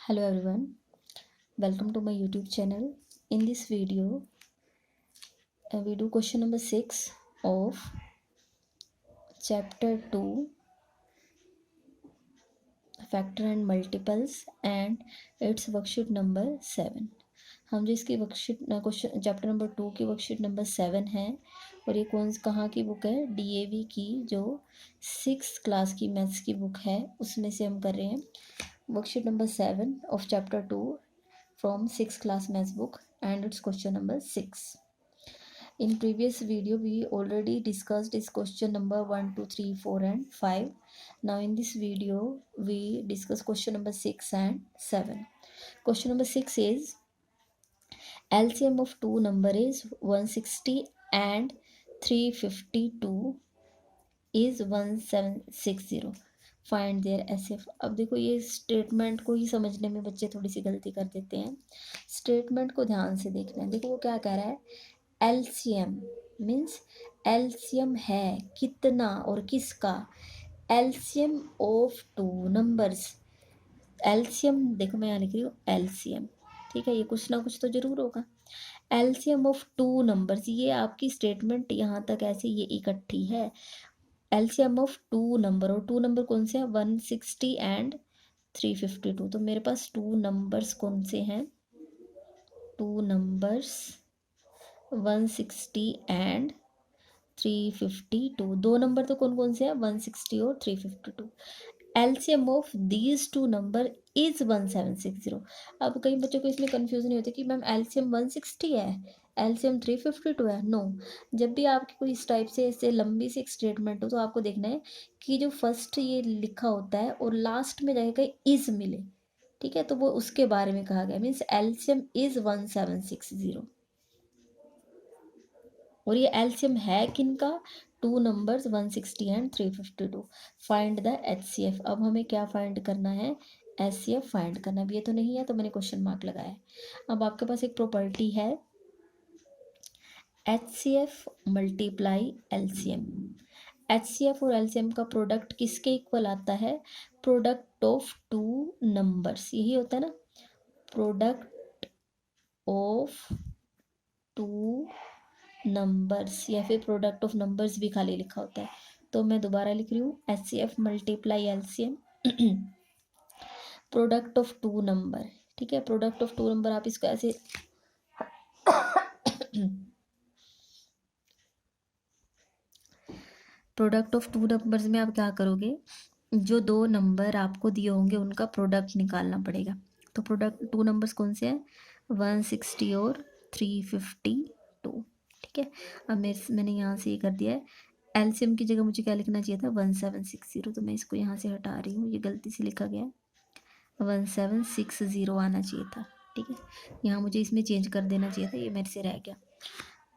Hello everyone, welcome to my YouTube channel. In this video, we do question number 6 of chapter 2 factor and multiples and its worksheet number 7. हम जो इसकी worksheet question chapter number 2 की worksheet number 7 है और ये कहाँ की book है, DAV की जो 6th क्लास की मैथ्स की बुक है उसमें से हम कर रहे हैं worksheet number 7 of chapter 2 from 6th class maths book and it's question number 6. In previous video we already discussed this question number 1 2 3 4 and 5. Now in this video we discuss question number 6 and 7. Question number 6 is LCM of two number is 160 and 352 is 1760. Find their SF. अब देखो ये statement को ही समझने में बच्चे थोड़ी सी गलती कर देते हैं. स्टेटमेंट को ध्यान से देखना है. देखो वो क्या कह रहा है, LCM मीन्स LCM है कितना और किसका, LCM of two numbers. LCM देखो मैं यहाँ लिख रही हूँ LCM, ठीक है, ये कुछ ना कुछ तो जरूर होगा. LCM ऑफ टू नंबर्स, ये आपकी स्टेटमेंट यहाँ तक ऐसे ये इकट्ठी है. LCM ऑफ टू नंबर, और टू नंबर कौन से हैं, 160 एंड 352. तो मेरे पास टू नंबर्स कौन से हैं, टू नंबर्स 160 एंड 352. दो नंबर तो कौन कौन से हैं, 160 और 352. LCM of these two number is 1760. अब कई बच्चों को इसमें कंफ्यूजन नहीं होती कि मैम LCM 160 है, LCM 352 है. नो, जब भी आपकी कोई इस टाइप से ऐसे लंबी सी एक स्टेटमेंट हो तो आपको देखना है कि जो फर्स्ट ये लिखा होता है और लास्ट में जाके कहीं इज मिले, ठीक है, तो वो उसके बारे में कहा गया. मीन्स LCM इज 1760 और ये LCM है किनका, two numbers 160 and 352. Find the HCF. अब हमें क्या फाइंड करना है, HCF फाइंड करना. अब ये तो नहीं है तो मैंने क्वेश्चन मार्क लगाया है. अब आपके पास एक प्रॉपर्टी है HCF मल्टीप्लाई LCM. HCF और LCM का प्रोडक्ट किसके इक्वल आता है, प्रोडक्ट ऑफ टू नंबर्स. यही होता है ना, प्रोडक्ट ऑफ टू नंबर्स, या फिर प्रोडक्ट ऑफ नंबर्स भी खाली लिखा होता है. तो मैं दोबारा लिख रही हूँ HCF multiply LCM, product of two number. ठीक है, प्रोडक्ट ऑफ टू नंबर आप इसको ऐसे प्रोडक्ट ऑफ टू नंबर्स में आप क्या करोगे, जो दो नंबर आपको दिए होंगे उनका प्रोडक्ट निकालना पड़ेगा. तो प्रोडक्ट टू नंबर्स कौन से हैं, 160 और 352. ठीक है, अब मैंने यहाँ से ये कर दिया है. LCM की जगह मुझे क्या लिखना चाहिए था, 1760. तो मैं इसको यहाँ से हटा रही हूँ, ये गलती से लिखा गया है, 1760 आना चाहिए था. ठीक है, यहाँ मुझे इसमें चेंज कर देना चाहिए था, ये मेरे से रह गया.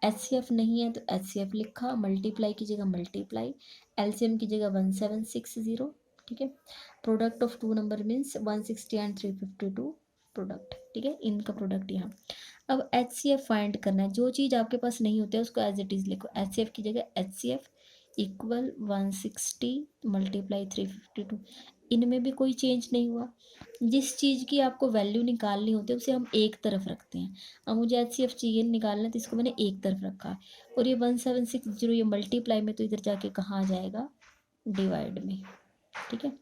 HCF नहीं है तो HCF लिखा, मल्टीप्लाई की जगह मल्टीप्लाई, LCM की जगह 1760. ठीक है, product of two number means 160 and 352 product. ठीक है, इनका प्रोडक्ट यहाँ. अब HCF फाइंड करना है. जो चीज़ आपके पास नहीं होती है उसको एज इट इज़ लिखो. HCF की जगह HCF इक्वल 160 मल्टीप्लाई 352. इनमें भी कोई चेंज नहीं हुआ. जिस चीज़ की आपको वैल्यू निकालनी होती है उसे हम एक तरफ रखते हैं. अब मुझे HCF चाहिए निकालना, तो इसको मैंने एक तरफ रखा है. और ये 1760 ये मल्टीप्लाई में तो इधर जाके कहाँ आ जाएगा, डिवाइड में. ठीक है,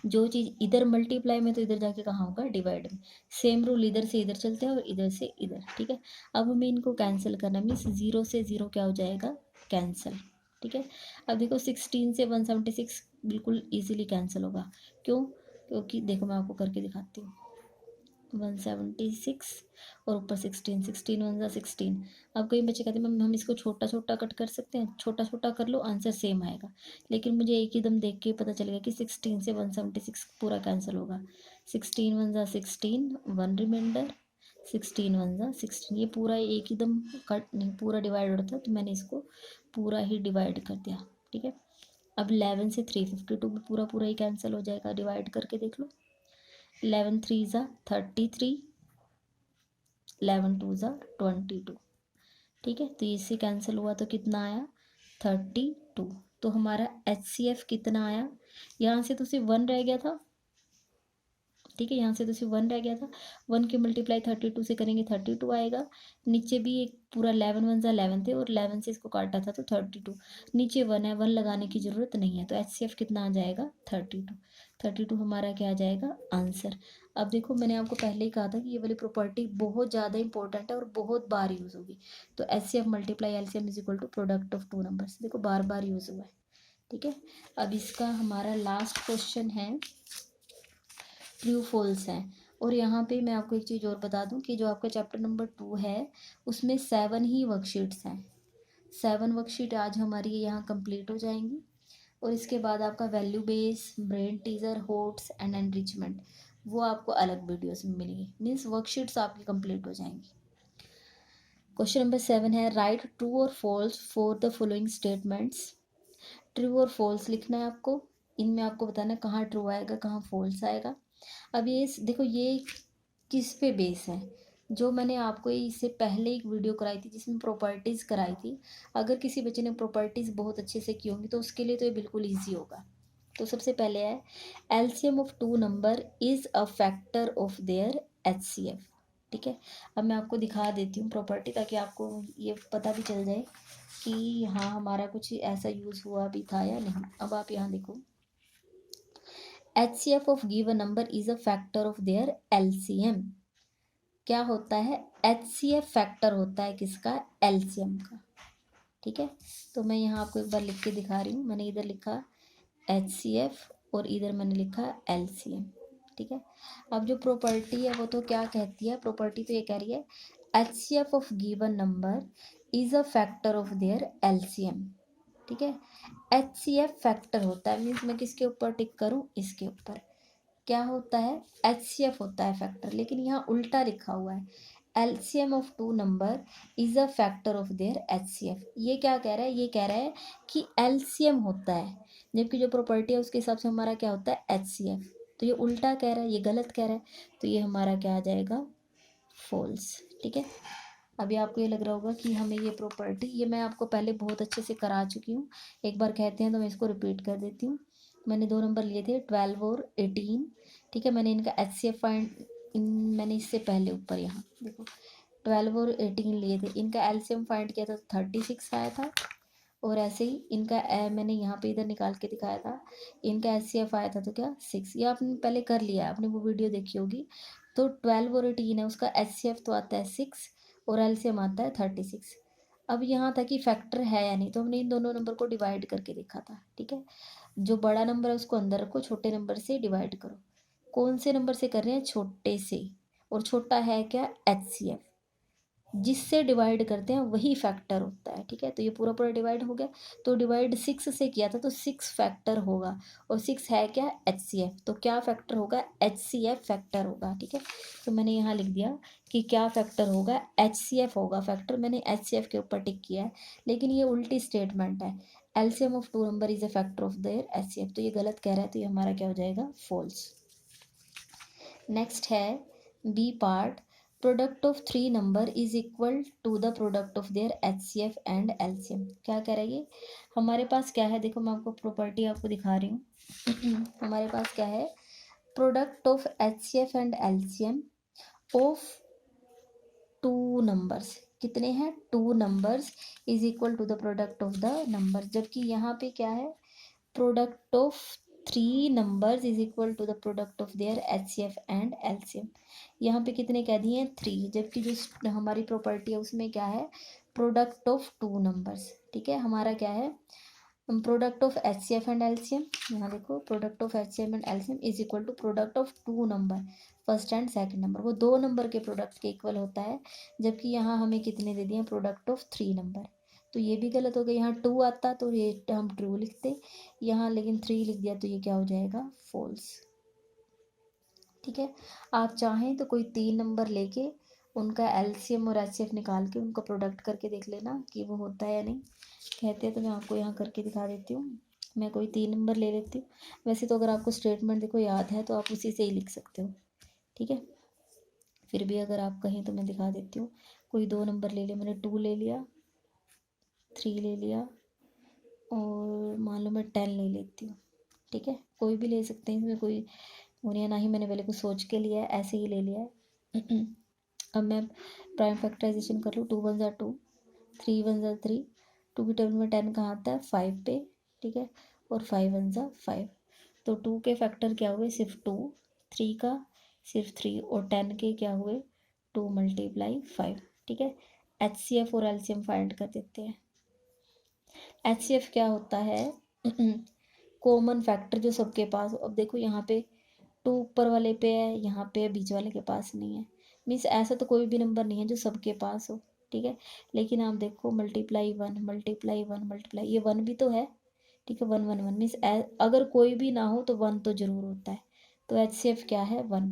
जो चीज़ इधर मल्टीप्लाई में तो इधर जाके कहाँ होगा, डिवाइड में. सेम रूल इधर से इधर चलते हैं और इधर से इधर. ठीक है, अब हमें इनको कैंसिल करना, मीन्स 0 से 0 क्या हो जाएगा, कैंसिल. ठीक है, अब देखो 16 से 176 बिल्कुल ईजिली कैंसिल होगा. क्यों, क्योंकि देखो मैं आपको करके दिखाती हूँ. 176 और ऊपर 16, 16 1 16. अब कई बच्चे कहते हैं मैम हम इसको छोटा छोटा कट कर सकते हैं, छोटा छोटा कर लो आंसर सेम आएगा. लेकिन मुझे एक ही दम देख के पता चलेगा कि 16 से 176 पूरा कैंसिल होगा. 16 1 16, 1 रिमाइंडर, 16 1 16. ये पूरा एक ही दम कट नहीं, पूरा डिवाइड होता है, तो मैंने इसको पूरा ही डिवाइड कर दिया. ठीक है, अब 11 से 352 भी पूरा पूरा ही कैंसिल हो जाएगा. डिवाइड करके देख लो, 11 3 ज़ा 33, 11 2 ज़ा 22. ठीक है, तो इससे कैंसिल हुआ तो कितना आया, 32. तो हमारा HCF कितना आया, यहाँ से तो सिर्फ 1 रह गया था, ठीक है, यहाँ से तो सिर्फ 1 रह गया था। 1 की मल्टीप्लाई 32 से करेंगे 32 आएगा। नीचे भी एक पूरा 11 1 जा 11 थे और 11 से इसको काटा था तो 32। नीचे 1 है, 1 लगाने की ज़रूरत नहीं है, तो HCF कितना आ जाएगा 32। 32 हमारा क्या आ जाएगा आंसर। अब देखो मैंने आपको पहले ही कहा था कि ये वाली प्रॉपर्टी बहुत ज़्यादा इंपॉर्टेंट है और बहुत बार यूज़ होगी। तो HCF multiply LCM is equal to product of two numbers, देखो बार बार यूज़ हुआ है। ठीक है, अब इसका हमारा लास्ट क्वेश्चन है ट्रू फॉल्स है। और यहाँ पे मैं आपको एक चीज़ और बता दूँ कि जो आपका चैप्टर नंबर 2 है उसमें 7 ही वर्कशीट्स हैं। 7 वर्कशीट आज हमारी यहाँ कंप्लीट हो जाएंगी और इसके बाद आपका value base, brain teaser, होट्स and enrichment वो आपको अलग वीडियोस में मिलेंगी। मीन्स वर्कशीट्स आपकी कंप्लीट हो जाएंगी। क्वेश्चन नंबर 7 है राइट ट्रू और false for the following statements. True और फॉल्स लिखना है आपको, इनमें आपको बताना है कहाँ ट्रू आएगा कहाँ फॉल्स आएगा। अब ये देखो ये किस पे बेस है, जो मैंने आपको इससे पहले एक वीडियो कराई थी जिसमें प्रॉपर्टीज़ कराई थी। अगर किसी बच्चे ने प्रॉपर्टीज़ बहुत अच्छे से की होंगी तो उसके लिए तो ये बिल्कुल ईजी होगा। तो सबसे पहले है LCM of two number is a factor of their HCF। ठीक है, अब मैं आपको दिखा देती हूँ प्रॉपर्टी ताकि आपको ये पता भी चल जाए कि हाँ हमारा कुछ ऐसा यूज़ हुआ भी था या नहीं। अब आप यहाँ देखो HCF of given number is a factor of there LCM। क्या होता है HCF फैक्टर होता है किसका LCM का। ठीक है, तो मैं यहाँ आपको एक बार लिख के दिखा रही हूँ। मैंने इधर लिखा HCF और इधर मैंने लिखा LCM। ठीक है, अब जो प्रॉपर्टी है वो तो क्या कहती है, प्रॉपर्टी तो ये कह रही है HCF of given number is a factor of there LCM। ठीक है, HCF फैक्टर होता है, मीन्स मैं किसके ऊपर टिक करूँ, इसके ऊपर। क्या होता है HCF होता है फैक्टर, लेकिन यहाँ उल्टा लिखा हुआ है LCM of two number is a factor of their HCF। ये क्या कह रहा है, ये कह रहा है कि LCM होता है जबकि जो प्रॉपर्टी है उसके हिसाब से हमारा क्या होता है HCF। तो ये उल्टा कह रहा है, ये गलत कह रहा है, तो ये हमारा क्या आ जाएगा फॉल्स। ठीक है, अभी आपको ये लग रहा होगा कि हमें ये प्रॉपर्टी, ये मैं आपको पहले बहुत अच्छे से करा चुकी हूँ, एक बार कहते हैं तो मैं इसको रिपीट कर देती हूँ। मैंने 2 नंबर लिए थे 12 और 18। ठीक है, मैंने इनका HCF फाइंड मैंने इससे पहले ऊपर यहाँ देखो 12 और 18 लिए थे, इनका LCM फाइंड किया था 36 आया था। और ऐसे ही इनका मैंने यहाँ पे इधर निकाल के दिखाया था, इनका HCF आया था तो क्या 6। ये आपने पहले कर लिया है, आपने वो वीडियो देखी होगी। तो 12 और 18 है, उसका HCF तो आता है 6 और LCM आता है 36। अब यहाँ था कि फैक्टर है या नहीं, तो हमने इन दोनों नंबर को डिवाइड करके देखा था। ठीक है, जो बड़ा नंबर है उसको अंदर रखो, छोटे नंबर से डिवाइड करो। कौन से नंबर से कर रहे हैं, छोटे से, और छोटा है क्या HCF। जिससे डिवाइड करते हैं वही फैक्टर होता है। ठीक है, तो ये पूरा पूरा डिवाइड हो गया, तो डिवाइड 6 से किया था तो 6 फैक्टर होगा, और 6 है क्या HCF, तो क्या फैक्टर होगा HCF फैक्टर होगा। ठीक है, तो मैंने यहाँ लिख दिया कि क्या फैक्टर होगा HCF होगा फैक्टर, मैंने HCF के ऊपर टिक किया है, लेकिन ये उल्टी स्टेटमेंट है LCM of two number is a factor of their HCF, तो ये गलत कह रहा है, तो ये हमारा क्या हो जाएगा फॉल्स। नेक्स्ट है B part, product of three number is equal to the product of their HCF and LCM। क्या कह रहा है ये, हमारे पास क्या है, देखो मैं आपको प्रॉपर्टी आपको दिखा रही हूँ हमारे पास क्या है, product of HCF and LCM of two numbers, कितने हैं, two numbers is equal to the product of the number. जबकि यहाँ पे क्या है, product of three numbers is equal to the product of their HCF and LCM। यहाँ पे कितने कह दिए हैं 3, जबकि जो हमारी प्रॉपर्टी है उसमें क्या है, प्रोडक्ट ऑफ टू नंबर्स। ठीक है, हमारा क्या है, product of HCF and LCM। यहाँ देखो product of HCF and LCM is equal to product of two number, first and second number, वो दो नंबर के प्रोडक्ट के इक्वल होता है। जबकि यहाँ हमें कितने दे दिए, प्रोडक्ट ऑफ थ्री नंबर, तो ये भी गलत हो गया। यहाँ 2 आता तो ये हम ट्रू लिखते, यहाँ लेकिन 3 लिख दिया तो ये क्या हो जाएगा फॉल्स। ठीक है, आप चाहें तो कोई 3 नंबर लेके उनका LCM और HCF निकाल के उनका प्रोडक्ट करके देख लेना कि वो होता है या नहीं। कहते हैं तो मैं आपको यहाँ करके दिखा देती हूँ, मैं कोई 3 नंबर ले लेती हूँ। वैसे तो अगर आपको स्टेटमेंट देखो याद है तो आप उसी से ही लिख सकते हो। ठीक है, फिर भी अगर आप कहें तो मैं दिखा देती हूँ। कोई 2 नंबर ले लिया मैंने, 2 ले लिया, 3 ले लिया, और मान लो मैं 10 ले लेती हूँ। ठीक है, कोई भी ले सकते हैं, इसमें कोई और यहाँ ना ही मैंने पहले कुछ सोच के लिया है, ऐसे ही ले लिया है। अब मैं प्राइम फैक्टराइजेशन कर लूँ। 2 वन ज़ा 2, 3 वन ज़ा 3, 2 की टेबल में 10 कहाँ आता है 5 पे, ठीक है, और 5 वन ज़ा 5। तो 2 के फैक्टर क्या हुए, सिर्फ 2, 3 का सिर्फ 3, और 10 के क्या हुए 2 मल्टीप्लाई 5, ठीक है। HCF और LCM फाइंड कर देते हैं। HCF क्या होता है, कॉमन फैक्टर जो सबके पास हो। अब देखो यहाँ पे 2 ऊपर वाले पे है, यहाँ पे बीच वाले के पास नहीं है, मीन्स ऐसा तो कोई भी नंबर नहीं है जो सबके पास हो, ठीक है। लेकिन आप देखो मल्टीप्लाई 1 मल्टीप्लाई 1 मल्टीप्लाई, ये 1 भी तो है, ठीक है, 1 1 1 मीन्स अगर कोई भी ना हो तो 1 तो जरूर होता है। तो HCF क्या है 1।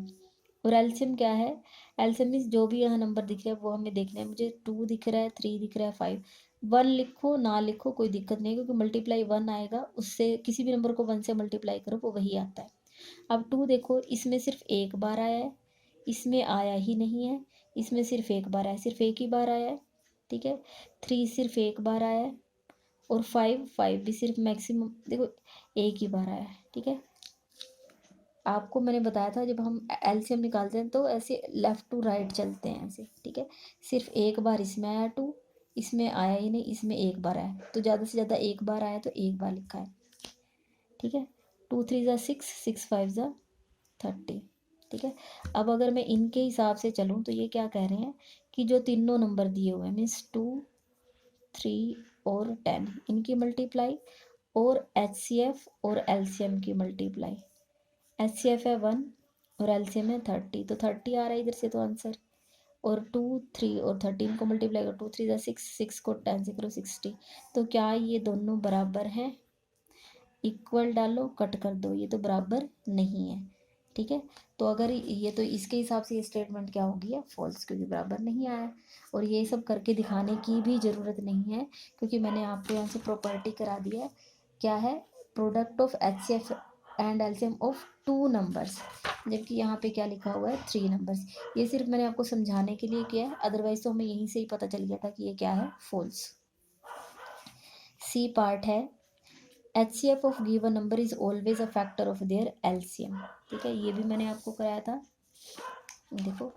और एल्सियम क्या है, एल्सियम मीन्स जो भी यहाँ नंबर दिख रहा है वो हमें देखना है। मुझे 2 दिख रहा है, 3 दिख रहा है, 5, 1 लिखो ना लिखो कोई दिक्कत नहीं है, क्योंकि मल्टीप्लाई 1 आएगा, उससे किसी भी नंबर को 1 से मल्टीप्लाई करो वो वही आता है। अब 2 देखो, इसमें सिर्फ एक बार आया है, इसमें आया ही नहीं है, इसमें सिर्फ एक बार आया है, सिर्फ एक ही बार आया है, ठीक है। 3 सिर्फ एक बार आया है, और 5 भी सिर्फ मैक्सिमम देखो एक ही बार आया है, ठीक है। आपको मैंने बताया था जब हम एलसीएम निकालते हैं तो ऐसे लेफ़्ट टू राइट चलते हैं ऐसे, ठीक है। सिर्फ एक बार इसमें आया 2, इसमें आया ही नहीं, इसमें एक बार आया, तो ज़्यादा से ज़्यादा एक बार आया तो एक बार लिखा है, ठीक है। 2 3 ज़ा 6, 6 5 ज़ा 30, ठीक है। अब अगर मैं इनके हिसाब से चलूँ तो ये क्या कह रहे हैं कि जो तीनों नंबर दिए हुए हैं मीन्स 2 3 और 10, इनकी मल्टीप्लाई और HCF और LCM की मल्टीप्लाई। HCF है 1 और LCM है 30, तो 30 आ रहा है इधर से तो आंसर। और 2 3 और 13 को मल्टीप्लाई करो, 2 3 6, 6 को 10 से करो 60। तो क्या ये दोनों बराबर हैं, इक्वल डालो कट कर दो, ये तो बराबर नहीं है, ठीक है। तो अगर ये तो इसके हिसाब से ये स्टेटमेंट क्या होगी है फॉल्स, क्योंकि बराबर नहीं आया। और ये सब करके दिखाने की भी ज़रूरत नहीं है, क्योंकि मैंने आपको यहाँ से प्रॉपर्टी करा दी है, क्या है, product of HCF and LCM of 2 numbers, जबकि यहाँ पे क्या लिखा हुआ है 3 नंबर्स। ये सिर्फ मैंने आपको समझाने के लिए किया है, अदरवाइज तो हमें यहीं से ही पता चल गया था कि ये क्या है फॉल्स। सी पार्ट है, HCF of given number is always a factor of there LCM, ठीक है, ये भी मैंने आपको कराया था। देखो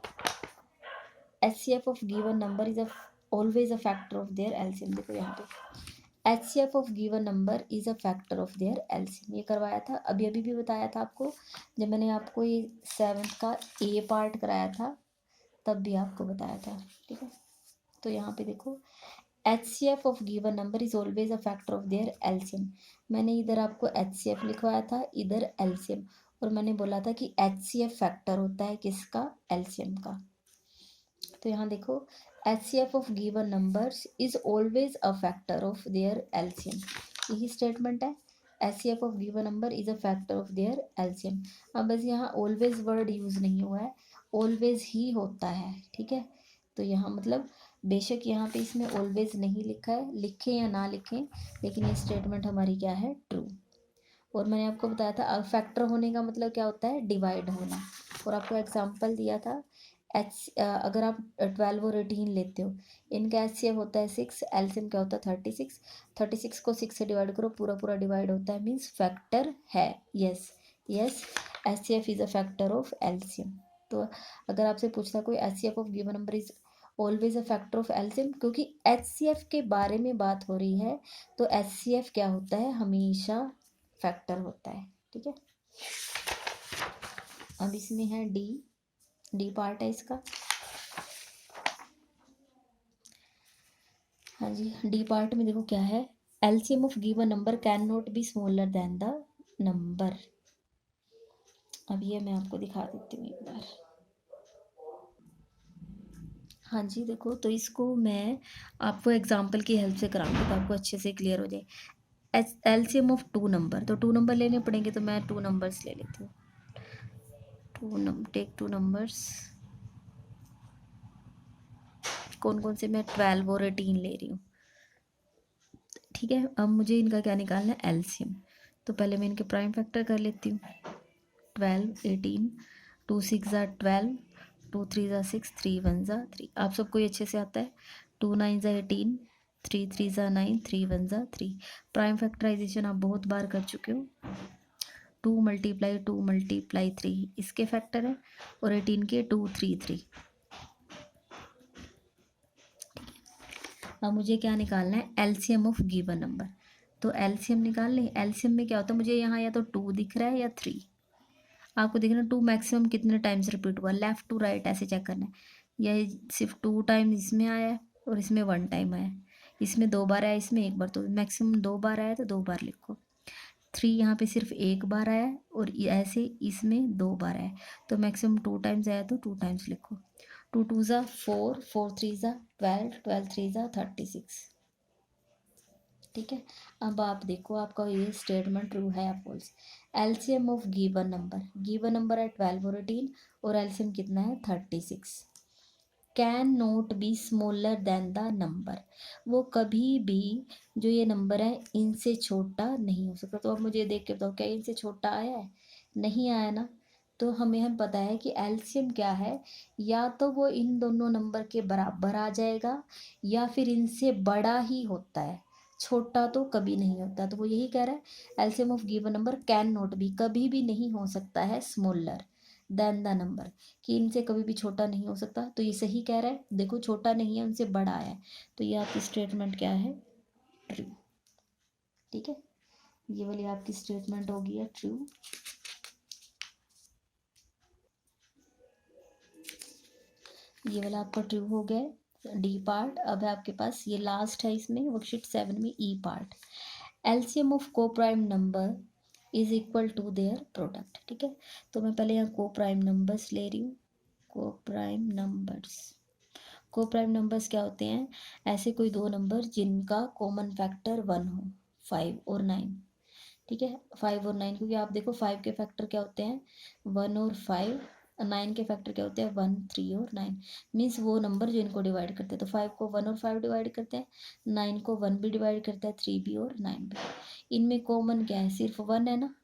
HCF of given number is always a factor of there LCM, देखो यहाँ पे HCF of given number is a factor of there LCM, ये करवाया था। अभी अभी भी बताया था आपको, जब मैंने आपको ये 7th का A पार्ट कराया था तब भी आपको बताया था, ठीक है। तो यहाँ पे देखो HCF of given number is always a factor of there LCM। मैंने इधर आपको HCF लिखवाया था, इधर LCM, और मैंने बोला था कि HCF फैक्टर होता है किसका, LCM का। तो यहाँ देखो HCF of given numbers is always a factor of there LCM, यही स्टेटमेंट है, HCF of given number is a factor of there LCM। अब बस यहाँ ऑलवेज वर्ड यूज नहीं हुआ है, ऑलवेज ही होता है, ठीक है। तो यहाँ मतलब बेशक यहाँ पे इसमें ऑलवेज नहीं लिखा है, लिखें या ना लिखें, लेकिन ये स्टेटमेंट हमारी क्या है, ट्रू। और मैंने आपको बताया था फैक्टर होने का मतलब क्या होता है, डिवाइड होना। और आपको एग्जांपल दिया था अगर आप 12 और 18 लेते हो, इनका HCF होता है 6, LCM क्या होता है 36, 36 को 6 से डिवाइड करो, पूरा पूरा डिवाइड होता है, मीन्स फैक्टर है, yes yes, HCF is a factor of LCM। तो अगर आपसे पूछता कोई HCF of given number is always a factor of LCM, क्योंकि HCF के बारे में बात हो रही है, तो HCF क्या होता है, हमेशा फैक्टर होता है, ठीक है। अब इसमें है डी पार्ट है इसका। हाँ जी, डी पार्ट में देखो क्या है, LCM of given number can not be smaller than the number. अब ये मैं आपको दिखा देती हूँ एक बार। हाँ जी देखो, तो इसको मैं आपको एग्जांपल की हेल्प से कराऊंगी तो आपको अच्छे से क्लियर हो जाए। LCM ऑफ 2 नंबर, तो 2 नंबर लेने पड़ेंगे, तो मैं 2 नंबर्स ले लेती हूँ। टेक 2 नंबर्स, कौन कौन से, मैं 12 और 18 ले रही हूँ, ठीक है। अब मुझे इनका क्या निकालना है, LCM। तो पहले मैं इनके प्राइम फैक्टर कर लेती हूँ, 12 18, 2 6 ज़ा 12, 2 3 ज़ा 6, 3 1 ज़ा 3, आप सबको ये अच्छे से आता है। 2 9 ज़ा 18, 3 3 ज़ा 9, 3 1 ज़ा 3। प्राइम फैक्टराइजेशन आप बहुत बार कर चुके हो। 2 मल्टीप्लाई 3 इसके फैक्टर है, और 18 के 2 3 3। अब मुझे क्या निकालना है, एलसीएम ऑफ गिवन नंबर। तो एलसीएम निकाल लें। एलसीएम में क्या होता है, मुझे यहाँ या तो 2 दिख रहा है या 3। आपको देखना 2 मैक्सिमम कितने टाइम्स रिपीट हुआ, लेफ्ट टू राइट ऐसे चेक करना है। यह सिर्फ 2 टाइम इसमें आया है और इसमें 1 टाइम आया है, इसमें 2 बार आया, इसमें 1 बार, तो मैक्सिमम 2 बार आया तो 2 बार लिखो। 3 यहाँ पे सिर्फ 1 बार आया है और ऐसे इसमें 2 बार आया है, तो मैक्सिमम 2 टाइम्स आया तो 2 टाइम्स लिखो। 2 2 ज़ा 4, 4 3 ज़ा 12, 12 3 ज़ा 36। ठीक है, अब आप देखो आपका ये स्टेटमेंट ट्रू है या false. LCM of given number है 12 और 18, और एलसीएम कितना है 36। Can not be smaller than the number, वो कभी भी जो ये नंबर है इनसे छोटा नहीं हो सकता। तो अब मुझे देख के बताओ क्या इनसे छोटा आया है, नहीं आया ना। तो हम पता है कि एलसीएम क्या है, या तो वो इन दोनों नंबर के बराबर आ जाएगा या फिर इनसे बड़ा ही होता है, छोटा तो कभी नहीं होता। तो वो यही कह रहा है LCM of given number can not be, कभी भी नहीं हो सकता है स्मॉलर देन द नंबर, कि इनसे कभी भी छोटा नहीं हो सकता। तो ये सही कह रहा है, देखो छोटा नहीं है उनसे बड़ा है, तो ये आपकी स्टेटमेंट क्या है, ट्रू। ठीक है, ये वाली आपकी स्टेटमेंट होगी है ट्रू। ये वाला आपका ट्रू हो गया डी पार्ट। अब है आपके पास ये लास्ट है इसमें वर्कशीट 7 में E part. LCM of coprime number is equal to their product. ठीक है, तो मैं पहले यहाँ को प्राइम नंबर्स ले रही हूँ। को प्राइम नंबर्स क्या होते हैं, ऐसे कोई दो नंबर जिनका कॉमन फैक्टर 1 हो, 5 और 9। ठीक है, 5 और 9, क्योंकि आप देखो 5 के फैक्टर क्या होते हैं 1 और 5, 9 के फैक्टर क्या होते हैं 1 3 और 9। मीन्स वो नंबर जो इनको डिवाइड करते हैं, तो 5 को 1 और 5 डिवाइड करते हैं, 9 को 1 भी डिवाइड करता है, 3 भी और 9 भी। इनमें कॉमन क्या है, सिर्फ 1 है ना,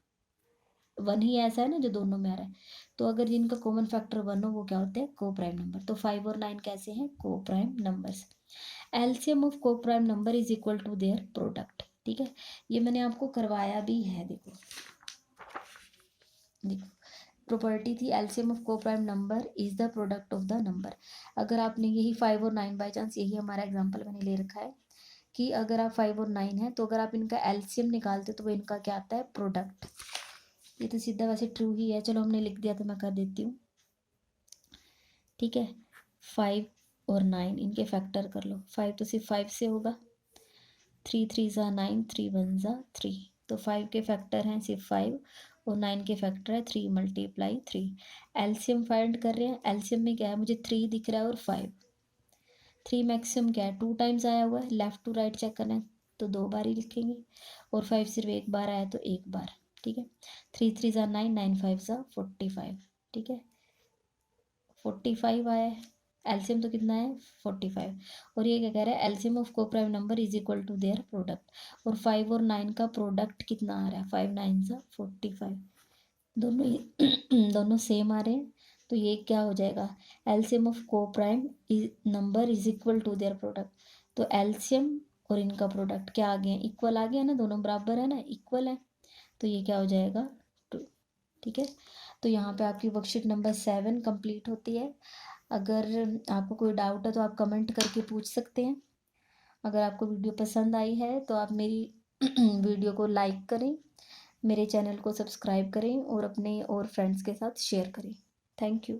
1 ही ऐसा है ना जो दोनों में आ रहा है। तो अगर जिनका कॉमन फैक्टर 1 हो वो क्या होते हैं को प्राइम नंबर। तो 5 और 9 कैसे हैं, coprime numbers. LCM of coprime number is equal to their product. ठीक है, ये मैंने आपको करवाया भी है। देखो देखो प्रॉपर्टी थी LCM of coprime number is the product of the number. अगर आपने यही 5 और 9 बाई चांस, यही हमारा एग्जाम्पल मैंने ले रखा है कि अगर आप 5 और 9 है तो अगर आप इनका एलसीएम निकालते तो वो इनका क्या आता है, प्रोडक्ट। ये तो सीधा वैसे ट्रू ही है, चलो हमने लिख दिया तो मैं कर देती हूँ। ठीक है, 5 और 9 इनके फैक्टर कर लो। 5 तो सिर्फ 5 से होगा, 3 3 ज़ा 9, 3 1 ज़ा 3। तो 5 के फैक्टर हैं सिर्फ 5 और 9 के फैक्टर है 3 मल्टीप्लाई 3। एलसीएम फाइंड कर रहे हैं, एलसीएम में क्या है, मुझे 3 दिख रहा है और 5। 3 मैक्सिमम क्या है, 2 टाइम्स आया हुआ है, लेफ्ट टू राइट चेक करना है तो 2 बार ही लिखेंगे, और 5 सिर्फ 1 बार आया तो 1 बार। ठीक है, 3 3 ज़ा 9, 9 5 ज़ा 45। ठीक है, 45 आया है, एलसीएम तो कितना है 45। और ये क्या कह रहा है, LCM of coprime number is equal to their product. और 5 और 9 का प्रोडक्ट कितना आ रहा है, 5 9 ज़ा 45। दोनों सेम आ रहे हैं, तो ये क्या हो जाएगा, LCM of coprime number is equal to their product. तो एलसीएम और इनका प्रोडक्ट क्या आ गया, इक्वल आ गया ना, दोनों बराबर है ना, इक्वल है, तो ये क्या हो जाएगा 2। ठीक है, तो यहाँ पे आपकी वर्कशीट नंबर 7 कंप्लीट होती है। अगर आपको कोई डाउट है तो आप कमेंट करके पूछ सकते हैं। अगर आपको वीडियो पसंद आई है तो आप मेरी वीडियो को लाइक करें, मेरे चैनल को सब्सक्राइब करें और अपने और फ्रेंड्स के साथ शेयर करें। Thank you.